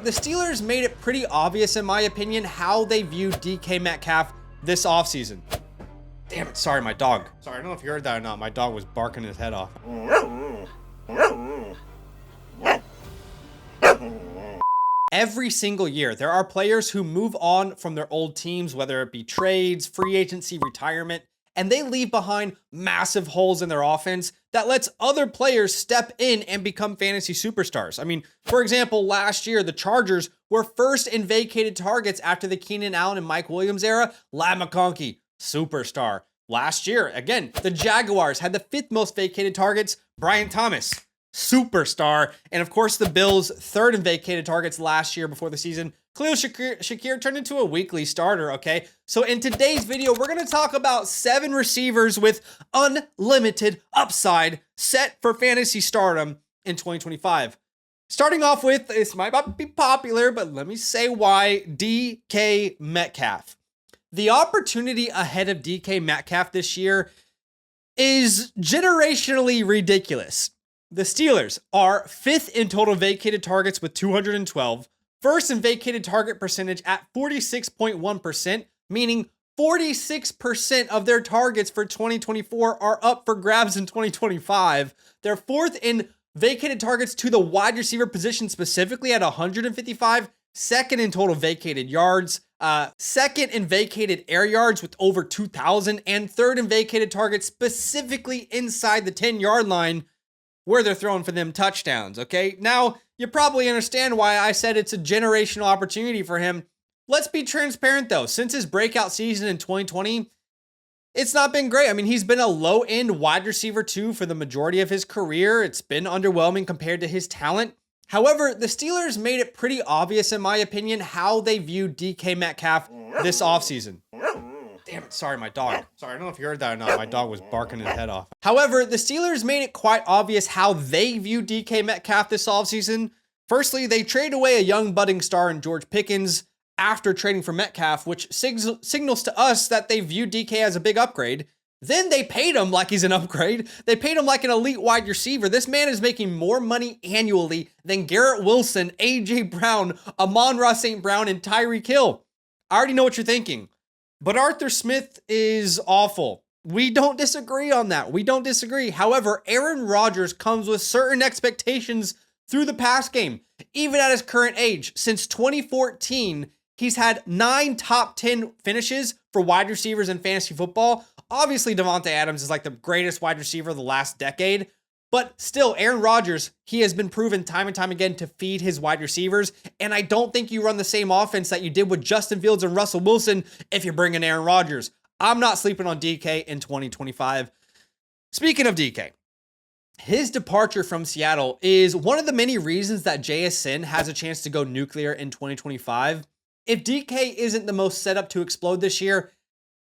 the Steelers made it pretty obvious, in my opinion, how they view DK Metcalf this offseason. Damn it, sorry, my dog. Sorry, I don't know if you heard that or not. My dog was barking his head off. Every single year, there are players who move on from their old teams, whether it be trades, free agency, retirement, and they leave behind massive holes in their offense that lets other players step in and become fantasy superstars. I mean, for example, last year, the Chargers were first in vacated targets after the Keenan Allen and Mike Williams era. Ladd McConkey, superstar. Last year, again, the Jaguars had the 5th most vacated targets. Brian Thomas, superstar. And of course, the Bills, 3rd in vacated targets last year before the season. Khalil Shakir turned into a weekly starter, okay? So in today's video, we're going to talk about 7 receivers with unlimited upside set for fantasy stardom in 2025. Starting off with, this might not be popular, but let me say why, DK Metcalf. The opportunity ahead of DK Metcalf this year is generationally ridiculous. The Steelers are 5th in total vacated targets with 212, 1st in vacated target percentage at 46.1%, meaning 46% of their targets for 2024 are up for grabs in 2025. They're 4th in vacated targets to the wide receiver position specifically at 155, 2nd in total vacated yards, 2nd in vacated air yards with over 2,000, and 3rd in vacated targets specifically inside the 10-yard line where they're throwing for them touchdowns, okay? Now, you probably understand why I said it's a generational opportunity for him. Let's be transparent, though. Since his breakout season in 2020, it's not been great. I mean, he's been a low-end wide receiver, too, for the majority of his career. It's been underwhelming compared to his talent. However, the Steelers made it pretty obvious, in my opinion, how they view DK Metcalf this offseason. Damn it, sorry, my dog. Sorry, I don't know if you heard that or not. My dog was barking his head off. However, the Steelers made it quite obvious how they view DK Metcalf this offseason. Firstly, they traded away a young budding star in George Pickens after trading for Metcalf, which signals to us that they view DK as a big upgrade. Then they paid him like he's an upgrade. They paid him like an elite wide receiver. This man is making more money annually than Garrett Wilson, AJ Brown, Amon-Ra St. Brown, and Tyreek Hill. I already know what you're thinking. But Arthur Smith is awful. We don't disagree on that. We don't disagree. However, Aaron Rodgers comes with certain expectations through the pass game, even at his current age. Since 2014, he's had 9 top 10 finishes for wide receivers in fantasy football. Obviously, Davante Adams is like the greatest wide receiver of the last decade. But still, Aaron Rodgers, he has been proven time and time again to feed his wide receivers. And I don't think you run the same offense that you did with Justin Fields and Russell Wilson if you bring in Aaron Rodgers. I'm not sleeping on DK in 2025. Speaking of DK, his departure from Seattle is one of the many reasons that JSN has a chance to go nuclear in 2025. If DK isn't the most set up to explode this year,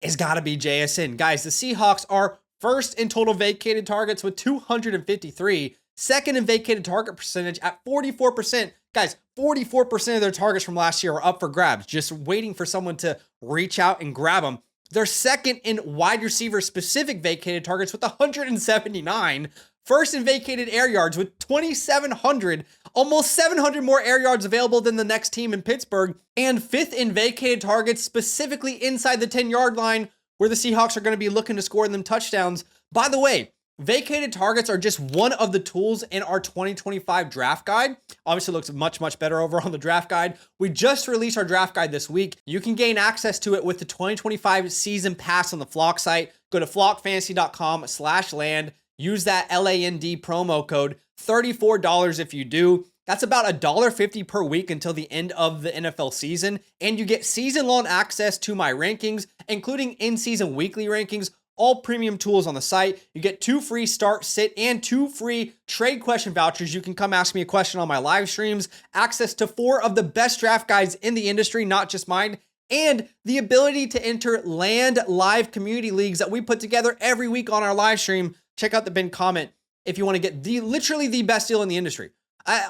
it's got to be JSN. Guys, the Seahawks are 1st in total vacated targets with 253, 2nd in vacated target percentage at 44%. Guys, 44% of their targets from last year are up for grabs, just waiting for someone to reach out and grab them. They're 2nd in wide receiver specific vacated targets with 179, 1st in vacated air yards with 2,700, almost 700 more air yards available than the next team in Pittsburgh, and 5th in vacated targets specifically inside the 10-yard line, where the Seahawks are going to be looking to score them touchdowns. By the way, vacated targets are just one of the tools in our 2025 draft guide. Obviously, it looks much, much better over on the draft guide. We just released our draft guide this week. You can gain access to it with the 2025 season pass on the Flock site. Go to flockfantasy.com/land. Use that LAND promo code, $34 if you do. That's about $1.50 per week until the end of the NFL season. And you get season-long access to my rankings, including in-season weekly rankings, all premium tools on the site. You get 2 free start, sit, and 2 free trade question vouchers. You can come ask me a question on my live streams, access to 4 of the best draft guides in the industry, not just mine, and the ability to enter land live community leagues that we put together every week on our live stream. Check out the pinned comment if you want to get literally the best deal in the industry.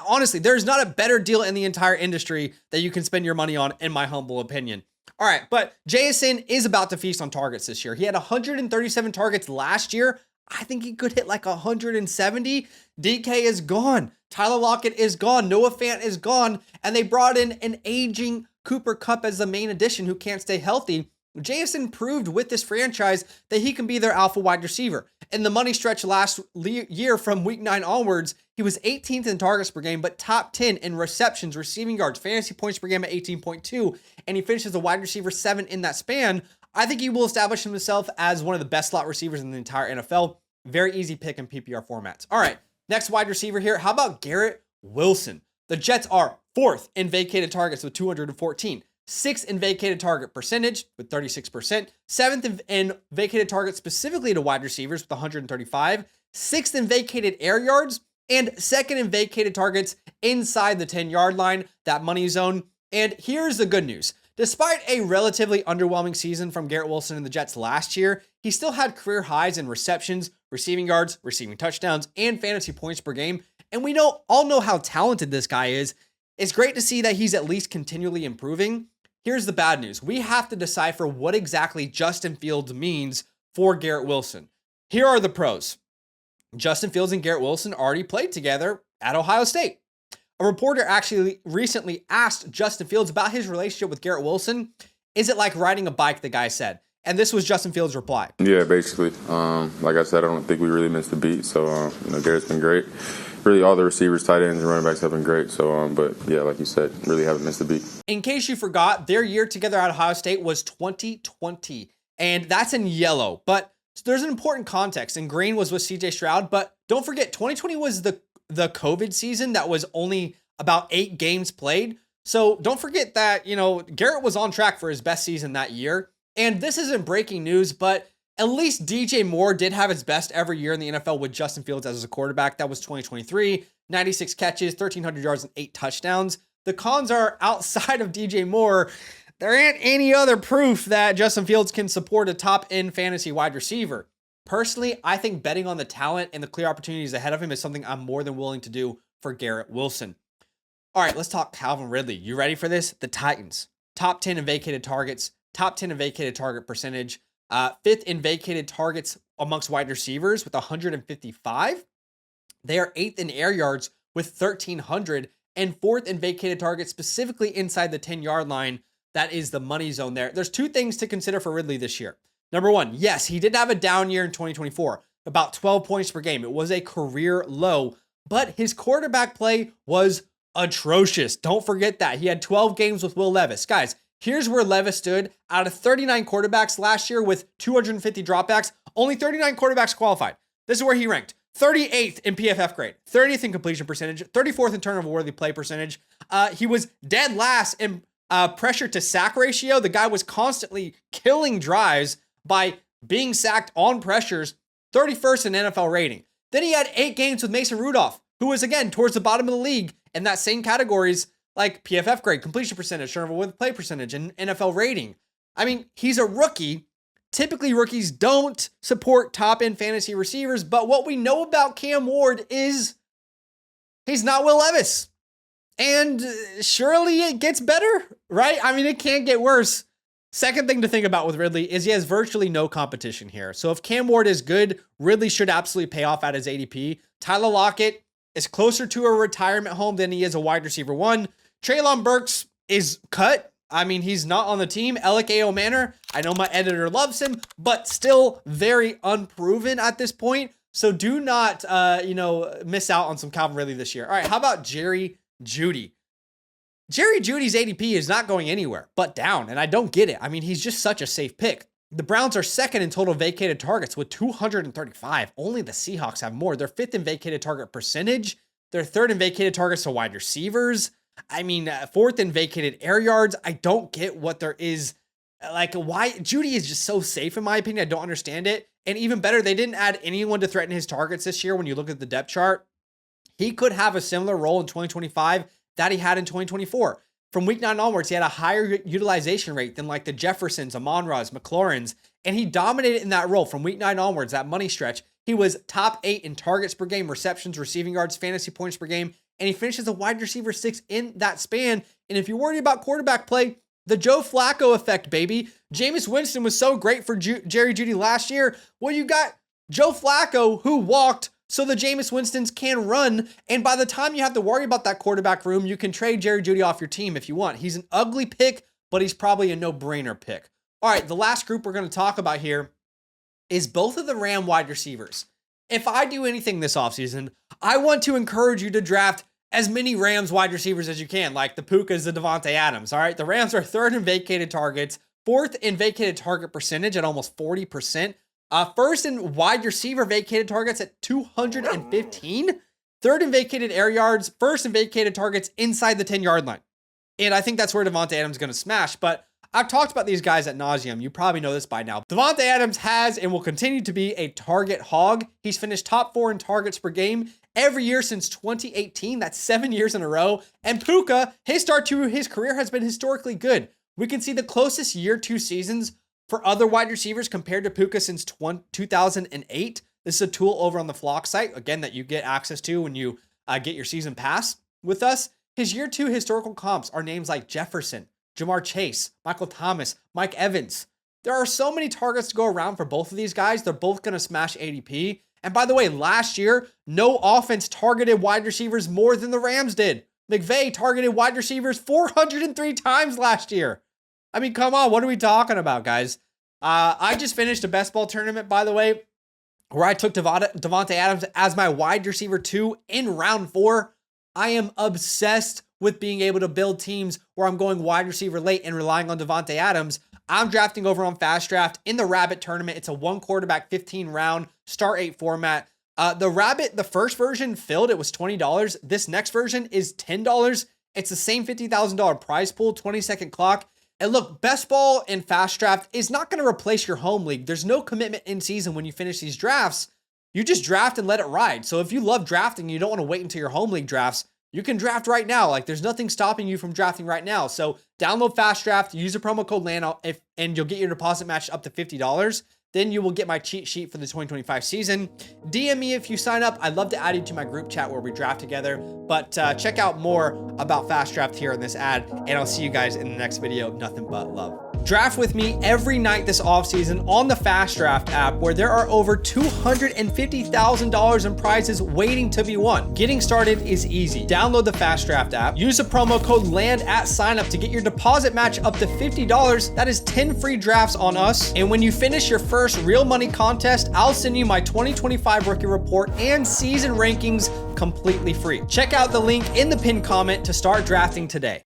Honestly, there's not a better deal in the entire industry that you can spend your money on, in my humble opinion. All right, but JSN is about to feast on targets this year. He had 137 targets last year. I think he could hit like 170. DK is gone. Tyler Lockett is gone. Noah Fant is gone. And they brought in an aging Cooper Kupp as the main addition who can't stay healthy. Jason proved with this franchise that he can be their alpha wide receiver. In the money stretch last year from week 9 onwards, he was 18th in targets per game, but top 10 in receptions, receiving yards, fantasy points per game at 18.2, and he finishes a wide receiver 7 in that span. I think he will establish himself as one of the best slot receivers in the entire NFL. Very easy pick in PPR formats. All right, next wide receiver here. How about Garrett Wilson? The Jets are 4th in vacated targets with 214. 6th in vacated target percentage with 36%, 7th in vacated targets specifically to wide receivers with 135, 6th in vacated air yards, and 2nd in vacated targets inside the 10-yard line, that money zone. And here's the good news. Despite a relatively underwhelming season from Garrett Wilson and the Jets last year, he still had career highs in receptions, receiving yards, receiving touchdowns, and fantasy points per game. And we all know how talented this guy is. It's great to see that he's at least continually improving. Here's the bad news. We have to decipher what exactly Justin Fields means for Garrett Wilson. Here are the pros. Justin Fields and Garrett Wilson already played together at Ohio State. A reporter actually recently asked Justin Fields about his relationship with Garrett Wilson. Is it like riding a bike, the guy said. And this was Justin Fields' reply. Yeah, basically. Like I said, I don't think we really missed a beat. So, Garrett's been great. Really, all the receivers, tight ends, and running backs have been great. So, but yeah, like you said, really haven't missed a beat. In case you forgot, their year together at Ohio State was 2020. And that's in yellow. But there's an important context. And green was with CJ Stroud. But don't forget, 2020 was the COVID season that was only about 8 games played. So don't forget that, Garrett was on track for his best season that year. And this isn't breaking news, but at least DJ Moore did have his best ever year in the NFL with Justin Fields as a quarterback. That was 2023, 96 catches, 1,300 yards, and 8 touchdowns. The cons are outside of DJ Moore. There ain't any other proof that Justin Fields can support a top-end fantasy wide receiver. Personally, I think betting on the talent and the clear opportunities ahead of him is something I'm more than willing to do for Garrett Wilson. All right, let's talk Calvin Ridley. You ready for this? The Titans. Top 10 in vacated targets, top 10 in vacated target percentage, 5th in vacated targets amongst wide receivers with 155. They are 8th in air yards with 1,300 and 4th in vacated targets specifically inside the 10-yard line. That is the money zone there. There's 2 things to consider for Ridley this year. Number 1, yes, he did have a down year in 2024, about 12 points per game. It was a career low, but his quarterback play was atrocious. Don't forget that. He had 12 games with Will Levis. Guys, here's where Levis stood. Out of 39 quarterbacks last year with 250 dropbacks, only 39 quarterbacks qualified. This is where he ranked. 38th in PFF grade, 30th in completion percentage, 34th in turnover-worthy play percentage. He was dead last in pressure to sack ratio. The guy was constantly killing drives by being sacked on pressures, 31st in NFL rating. Then he had 8 games with Mason Rudolph, who was, again, towards the bottom of the league in that same categories like PFF grade, completion percentage, turnover-worthy play percentage, and NFL rating. I mean, he's a rookie. Typically, rookies don't support top-end fantasy receivers, but what we know about Cam Ward is he's not Will Levis. And surely it gets better, right? I mean, it can't get worse. Second thing to think about with Ridley is he has virtually no competition here. So if Cam Ward is good, Ridley should absolutely pay off at his ADP. Tyler Lockett is closer to a retirement home than he is a wide receiver 1. Treylon Burks is cut. I mean, he's not on the team. Alec A.O. Manor, I know my editor loves him, but still very unproven at this point. So do not, miss out on some Calvin Ridley this year. All right, how about Jerry Jeudy? Jerry Jeudy's ADP is not going anywhere but down, and I don't get it. I mean, he's just such a safe pick. The Browns are 2nd in total vacated targets with 235. Only the Seahawks have more. They're 5th in vacated target percentage. They're 3rd in vacated targets to wide receivers. I mean, 4th in vacated air yards. I don't get what there is. Like, why? Jeudy is just so safe, in my opinion. I don't understand it. And even better, they didn't add anyone to threaten his targets this year when you look at the depth chart. He could have a similar role in 2025 that he had in 2024. From week 9 onwards, he had a higher utilization rate than like the Jeffersons, Amon-Ra's, McLaurins, and he dominated in that role from week 9 onwards, that money stretch. He was top 8 in targets per game, receptions, receiving yards, fantasy points per game, and he finishes a wide receiver 6 in that span. And if you're worried about quarterback play, the Joe Flacco effect, baby. Jameis Winston was so great for Jerry Jeudy last year. Well, you got Joe Flacco, who walked so the Jameis Winstons can run. And by the time you have to worry about that quarterback room, you can trade Jerry Jeudy off your team if you want. He's an ugly pick, but he's probably a no-brainer pick. All right, the last group we're going to talk about here is both of the Ram wide receivers. If I do anything this offseason, I want to encourage you to draft as many Rams wide receivers as you can, like the Pukas, the Devontae Adams. All right, the Rams are third in vacated targets, fourth in vacated target percentage at almost 40%. First in wide receiver vacated targets at 215. Third in vacated air yards, first in vacated targets inside the 10-yard line. And I think that's where Devontae Adams is going to smash. But I've talked about these guys ad nauseum. You probably know this by now. Devontae Adams has and will continue to be a target hog. He's finished top 4 in targets per game every year since 2018. That's 7 years in a row. And Puka, his start to his career has been historically good. We can see the closest year 2 seasons for other wide receivers compared to Puka since 2008. This is a tool over on the Flock site, again, that you get access to when you get your season pass with us. His year 2 historical comps are names like Jefferson, Jamar Chase, Michael Thomas, Mike Evans. There are so many targets to go around for both of these guys. They're both going to smash ADP. And by the way, last year, no offense targeted wide receivers more than the Rams did. McVay targeted wide receivers 403 times last year. I mean, come on, what are we talking about, guys? I just finished a best ball tournament, by the way, where I took Devontae Adams as my wide receiver 2 in round 4. I am obsessed with being able to build teams where I'm going wide receiver late and relying on Devontae Adams. I'm drafting over on FastDraft in the Rabbit tournament. It's a 1 quarterback, 15 round, start 8 format. The Rabbit, the first version filled, it was $20. This next version is $10. It's the same $50,000 prize pool, 20-second clock. And look, best ball and FastDraft is not going to replace your home league. There's no commitment in season when you finish these drafts. You just draft and let it ride. So if you love drafting and you don't want to wait until your home league drafts, you can draft right now. Like, there's nothing stopping you from drafting right now. So download FastDraft, use the promo code LAND, and you'll get your deposit matched up to $50. Then you will get my cheat sheet for the 2025 season. DM me if you sign up. I'd love to add you to my group chat where we draft together. But check out more about FastDraft here in this ad, and I'll see you guys in the next video. Nothing but love. Draft with me every night this offseason on the FastDraft app, where there are over $250,000 in prizes waiting to be won. Getting started is easy. Download the FastDraft app, use the promo code LAND at signup to get your deposit match up to $50. That is 10 free drafts on us. And when you finish your first real money contest, I'll send you my 2025 rookie report and season rankings completely free. Check out the link in the pinned comment to start drafting today.